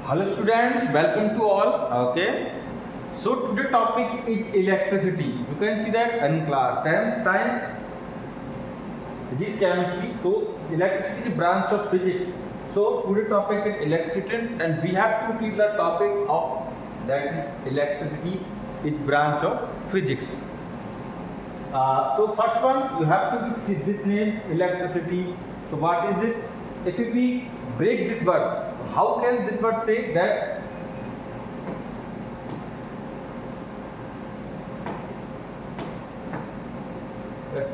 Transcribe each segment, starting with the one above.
Hello students, welcome to all. Okay, so today topic is electricity. You can see that in class 10 science, which is chemistry. So electricity is a branch of physics. So today topic is electricity, and we have to teach the topic of that is electricity is branch of physics. So first one you have to see this name electricity. So what is this? If we break this word, how can this word say that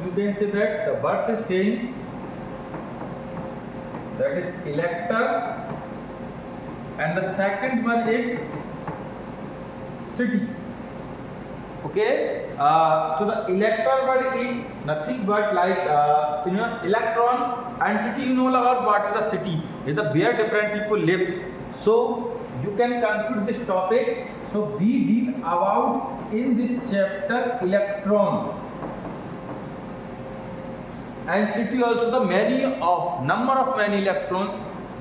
you can say that the word is saying that is elector, and the second one is city. Okay, so the elector word is nothing but like electron, and city you know about what is the city, is the where different people lives. So you can conclude this topic. So we deal about in this chapter electron and city, also the number of many electrons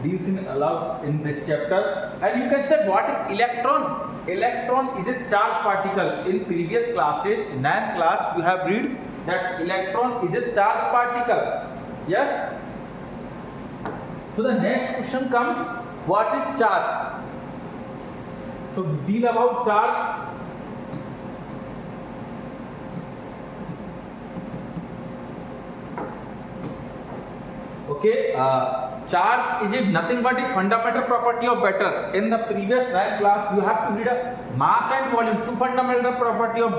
deals in allowed in this chapter. And you can say what is electron? Electron is a charged particle. In previous classes, in 9th class, you have read that electron is a charged particle. Yes. So the next question comes, what is charge? So deal about charge. Okay, charge is it nothing but a fundamental property of matter. In the previous 9th class, you have to read a mass and volume, two fundamental property of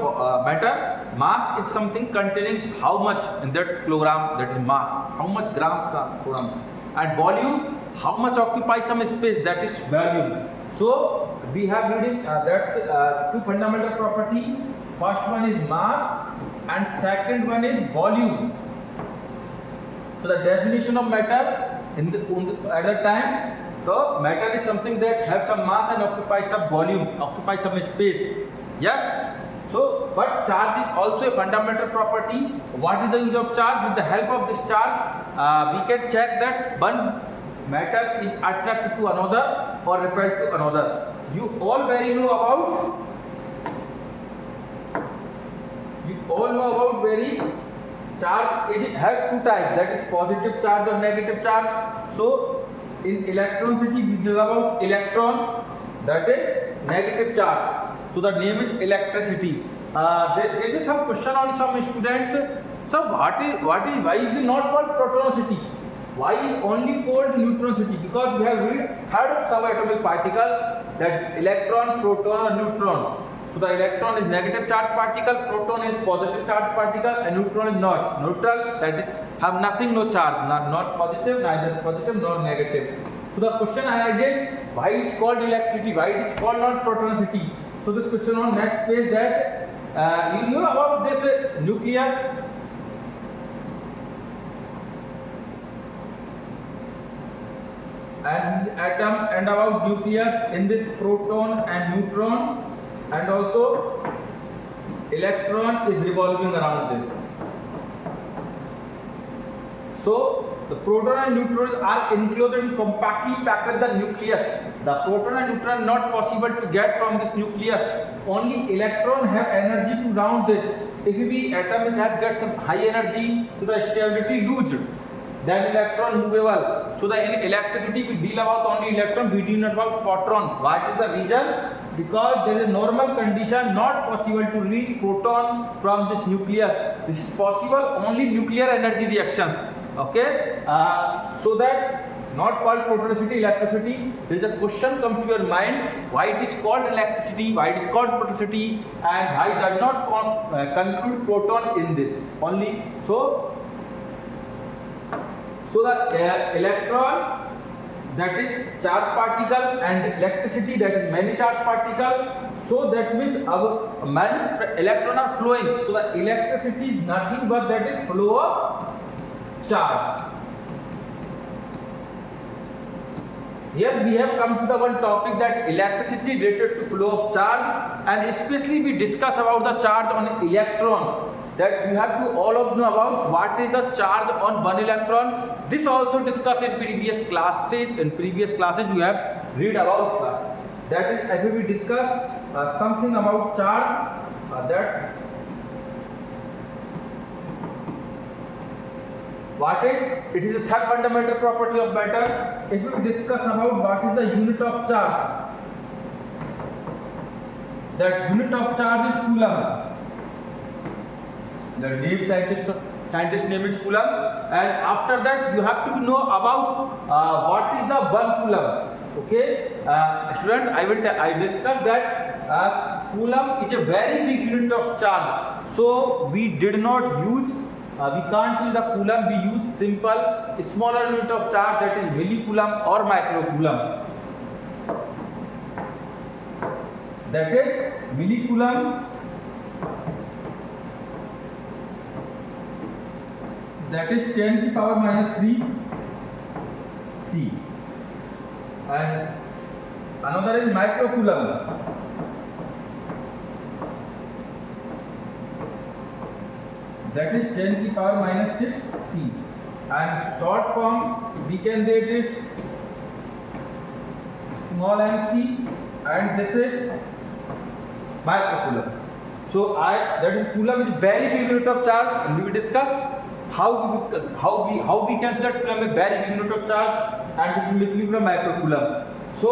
matter. Mass is something containing how much, and that's kilogram, that is mass. How much grams ka kilogram. And volume, how much occupies some space, that is volume. So we have reading that's two fundamental property. First one is mass, and second one is volume. So the definition of matter at that time, so matter is something that has some mass and occupies some volume, occupies some space. Yes. So, but charge is also a fundamental property. What is the use of charge? With the help of this charge, we can check that one matter is attracted to another or repelled to another. You all know about very charge is have two types, that is positive charge or negative charge. So in electronicity we know about electron, that is negative charge. So the name is electricity. There is some question on some students. So why is it not called protonicity? Why is only called neutronicity? Because we have read third subatomic particles, that is electron, proton, and neutron. So the electron is negative charge particle, proton is positive charge particle, and neutron is not neutral, that is have nothing, no charge, not positive, neither positive nor negative. So the question arises, why it's called electricity, why it is called not protonicity? So this question on next page, that you know about this nucleus. And this atom, and about nucleus in this proton and neutron, and also electron is revolving around this. So the proton and neutrons are enclosed and compactly packed in the nucleus. The proton and neutron not possible to get from this nucleus. Only electron have energy to round this. If we atom have got some high energy, so the stability loose, then electron movable. So the in electricity we deal about only electron, we deal not about proton. What is the reason? Because there is a normal condition not possible to reach proton from this nucleus. This is possible only nuclear energy reactions. Okay, so that not called protonicity, electricity. There is a question comes to your mind, why it is called electricity, why it is called protonicity, and why does not conclude proton in this only. So the electron, that is charge particle, and electricity, that is many charge particle. So that means our many electron are flowing. So the electricity is nothing but that is flow of charge. Here we have come to the one topic, that electricity related to flow of charge, and especially we discuss about the charge on electron. That you have to all of know about what is the charge on one electron. This also discussed in previous classes. In previous classes you have read about class. That is, if we discuss something about charge, that's what is, it is a third fundamental property of matter. If we discuss about what is the unit of charge, that unit of charge is coulomb. The name scientist name is coulomb, and after that you have to know about what is the 1 coulomb. Okay, students, I discussed that coulomb is a very big unit of charge. So we did not use. We can't use the coulomb. We use simple smaller unit of charge, that is millicoulomb or microcoulomb. That is millicoulomb. That is 10 to the power minus 3 C. And another is microcoulomb. That is 10 to the power minus 6 C. And short form we can say it is small mc, and this is microcoulomb. So that is coulomb is very big unit of charge, and we will discuss how we can say that coulomb is very big unit of charge, and this is millicoulomb microcoulomb. So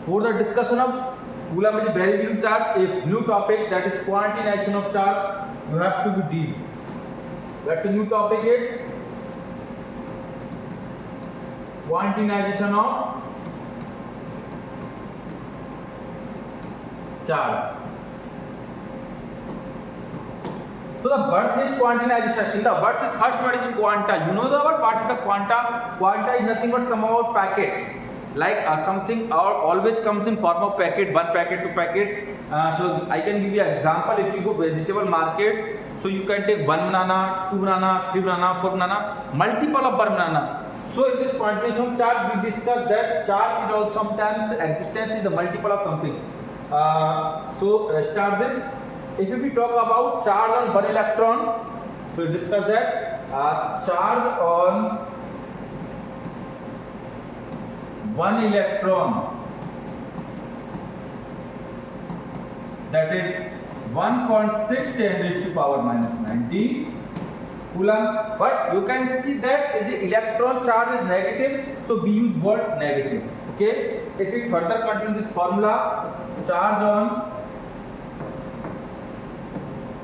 for the discussion of coulomb is a very big charge, a new topic, that is quantization of charge, you have to be deep. That's a new topic is quantization of charge. So the word says quantization. In the word says first word is quanta. You know the word, what is the quanta? Quanta is nothing but some about packet. Like something always comes in form of packet, 1 packet, 2 packet. So I can give you an example. If you go vegetable markets, so you can take 1 banana, 2 banana, 3 banana, 4 banana, multiple of 1 banana. So in this quantization of charge, we discussed that charge is also sometimes existence is the multiple of something. Start this. If we talk about charge on 1 electron, so discuss that charge on 1 electron, that is 1.6 10 raised to power minus 19 coulomb. But you can see that is the electron charge is negative, so we use word negative. Okay, if we further continue this formula, charge on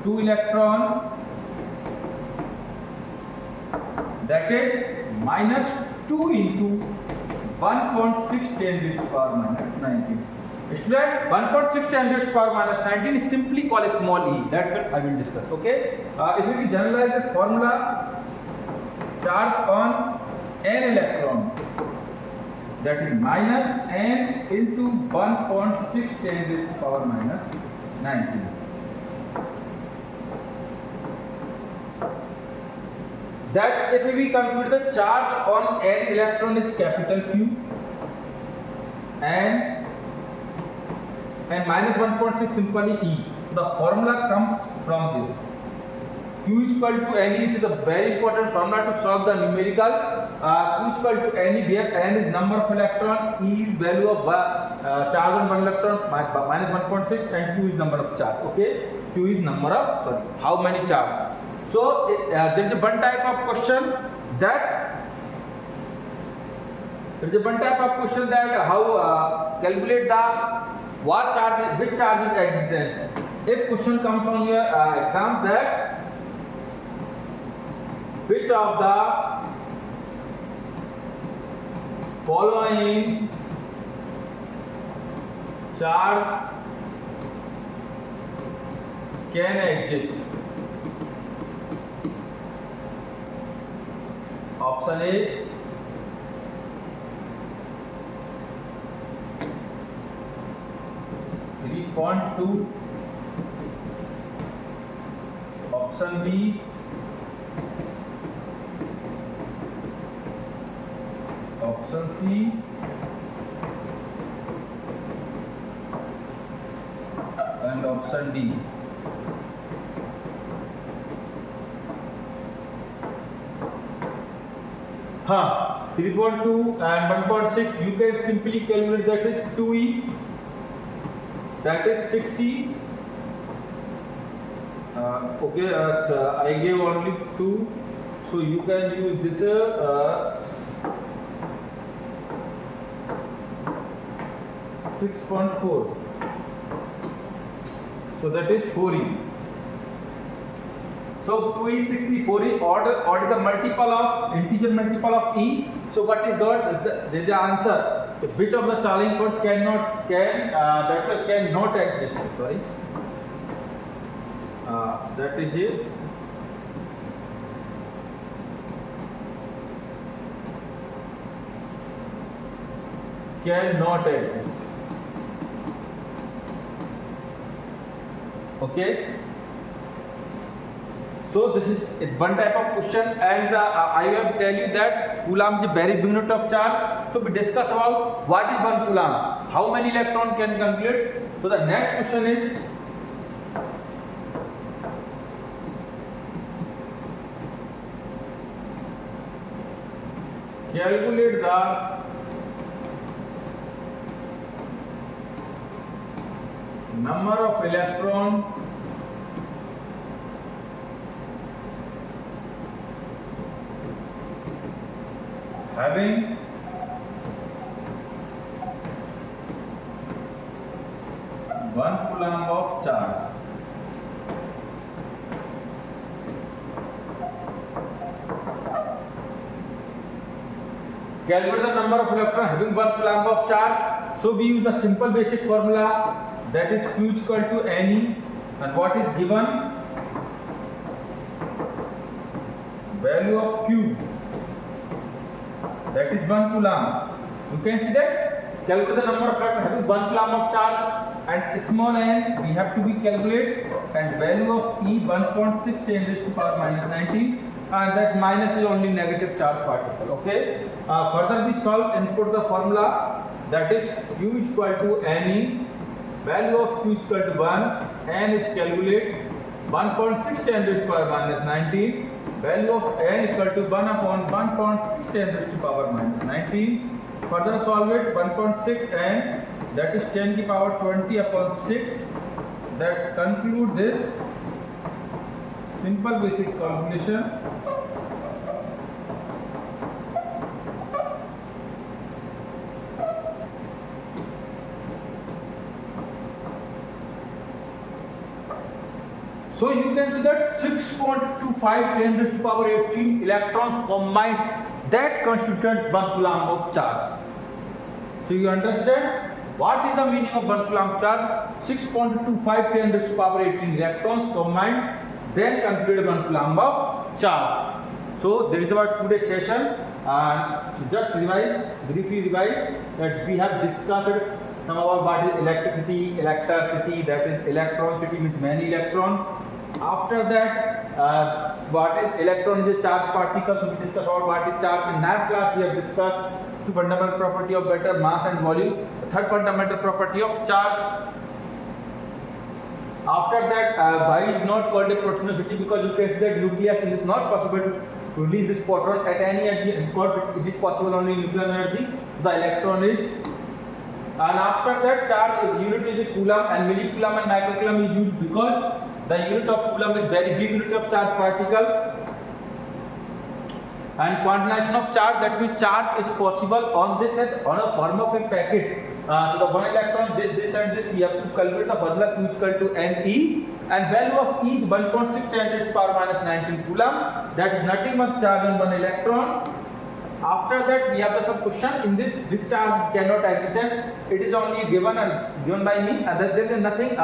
2 electron, that is minus 2 into 1.6 10 raised to power minus 19. Student, 1.6 10 raised to power minus 19 is simply called a small e. That I will discuss. Okay. If we generalize this formula, charge on n electron, that is minus n into 1.6 10 raised to power minus 19. That if we compute the charge on n electron is capital Q, and minus 1.6 simply E. So the formula comes from this. Q is equal to N E. It is a very important formula to solve the numerical. Q is equal to N E, where N is number of electron, E is value of charge on 1 electron, minus 1.6, and Q is number of charge. Okay, Q is number of how many charge. So there is a one type of question that how calculate the what charge, which charge is existence. If question comes on your exam that which of the following charge can exist. Option A, (3.2), option B, option C, and option D. 3.2 and 1.6, you can simply calculate that is 2e, that is 6e. Okay, I gave only 2, so you can use this 6.4, so that is 4e. So 2e, 6e, 4e, order the multiple of integer multiple of e. So what is that? There is the answer. So which of the following codes cannot exist? Sorry, that is it. Cannot exist. Okay. So this is one type of question, and I will tell you that Coulomb is very big unit of charge. So we discuss about what is 1 Coulomb, how many electron can complete. So the next question is calculate the number of electron having one Coulomb of charge. Calculate the number of electrons having one Coulomb of charge. So we use the simple basic formula, that is Q is equal to Ne, and what is given? Value of Q, that is 1 Coulomb. You can see that. Calculate the number of electrons having 1 Coulomb of charge, and small n we have to be calculate, and value of E 1.6 10 raised to power minus 19, and that minus is only negative charge particle. Okay. Further we solve and put the formula, that is Q is equal to Ne, value of Q is equal to 1, n is calculate 1.6 10 raised to power minus 19, value of n is equal to 1 upon 1.6 10 raised to power minus 19. Further solve it, 1.6 n, that is 10 to the power 20 upon 6. That conclude this simple basic calculation. So you can see that 6.25 10 raised to power 18 electrons combined, that constitutes 1 Coulomb of charge. So you understand what is the meaning of 1 Coulomb charge? 6.25 10 raised to power 18 electrons combined, then constitute 1 Coulomb of charge. So there is about today's session, and just briefly revise that we have discussed some about what is electricity, that is electronicity means many electron. After that, what is electron is a charge particle. So we discuss about what is charge. In NAP class we have discussed the fundamental property of matter, mass and volume. The third fundamental property of charge. After that, why is not called a protonicity? Because you can see that nucleus it is not possible to release this proton at any energy. It is possible only in nuclear energy. The electron is. And after that, charge unit is a Coulomb, and millicoulomb and microcoulomb is used because the unit of Coulomb is very big unit of charge particle. And quantization of charge, that means charge is possible on this and on a form of a packet. So the one electron, this and this, we have to calculate the formula Q is equal to Ne, and value of E is 1.6 10 raised to power minus 19 Coulomb. That is nothing but charge on one electron. After that, we have some question in this charge cannot exist. It is only given by me, and there is nothing.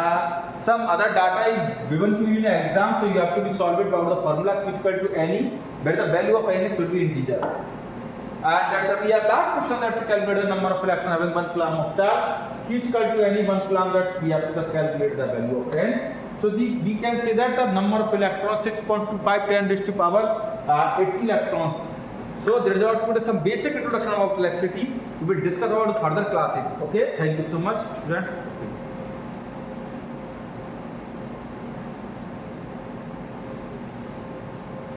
Some other data is given to you in an exam, so you have to be solved about the formula Q is equal to Ne, where the value of N should be integer. And that's we have last question, that's calculate the number of electron having 1 Coulomb of charge. Q is equal to Ne 1 Coulomb, that we have to calculate the value of N. So we can say that the number of electrons 6.25 10 raised to power 80 electrons. So there is about some basic introduction about electricity. We will discuss about further classes. Okay, thank you so much, students.